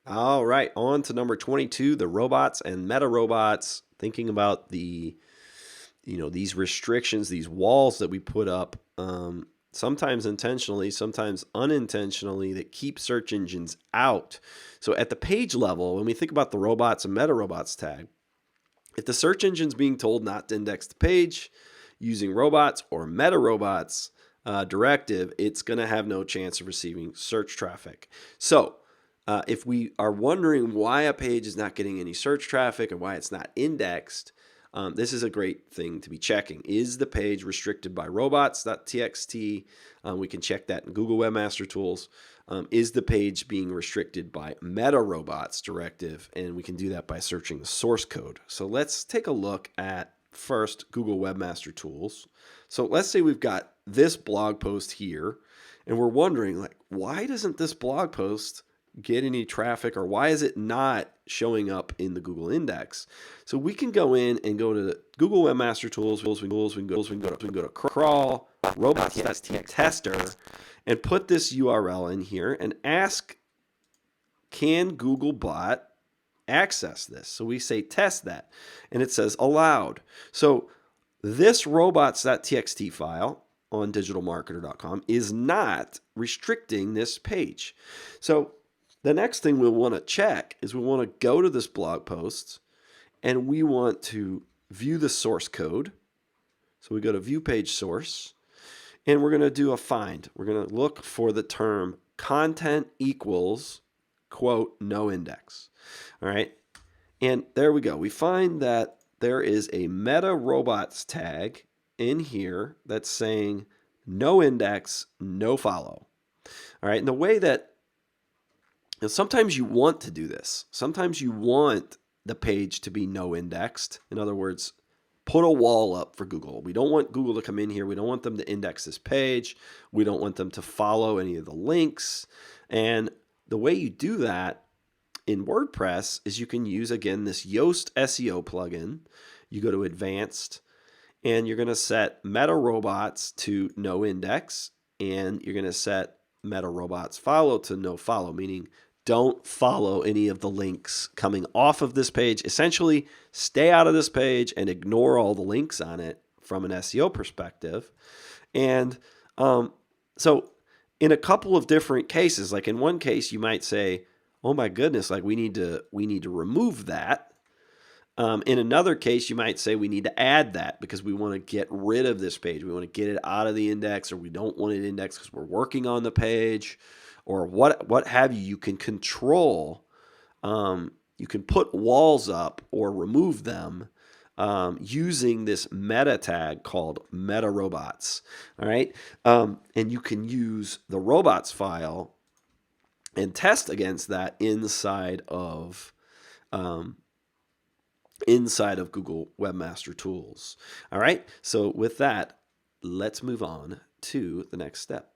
All right, on to number 22, the robots and meta robots. Thinking about these restrictions, these walls that we put up, sometimes intentionally, sometimes unintentionally, that keep search engines out. So at the page level, when we think about the robots and meta robots tag, if the search engine's being told not to index the page using robots or meta robots directive, it's going to have no chance of receiving search traffic. So if we are wondering why a page is not getting any search traffic and why it's not indexed, this is a great thing to be checking. Is the page restricted by robots.txt? We can check that in Google Webmaster Tools. Is the page being restricted by meta robots directive? And we can do that by searching the source code. So let's take a look at first Google Webmaster Tools. So let's say we've got this blog post here, and we're wondering, like, why doesn't this blog post get any traffic, or why is it not showing up in the Google index? So we can go in and go to the Google Webmaster Tools. We can go to crawl robots.txt tester and put this URL in here and ask, can Googlebot access this? So we say test that, and it says allowed. So this robots.txt file on digitalmarketer.com is not restricting this page. So the next thing we'll want to check is we want to go to this blog post and we want to view the source code. So we go to view page source and we're going to do a find. We're going to look for the term content equals, quote, no index. All right. And there we go. We find that there is a meta robots tag in here that's saying no index, no follow. All right. And the way that sometimes you want to do this. Sometimes you want the page to be no indexed. In other words, put a wall up for Google. We don't want Google to come in here. We don't want them to index this page. We don't want them to follow any of the links. And the way you do that in WordPress is you can use, again, this Yoast SEO plugin. You go to advanced and you're going to set meta robots to no index, and you're going to set meta robots follow to no follow, meaning don't follow any of the links coming off of this page. Essentially, stay out of this page and ignore all the links on it from an SEO perspective. And so in a couple of different cases, like in one case, you might say, oh my goodness, like we need to remove that. In another case, you might say we need to add that because we want to get rid of this page. We want to get it out of the index, or we don't want it indexed because we're working on the page, or what have you. You can control, you can put walls up or remove them using this meta tag called meta robots. All right. And you can use the robots file and test against that inside of Google Webmaster Tools. All right. So with that, let's move on to the next step.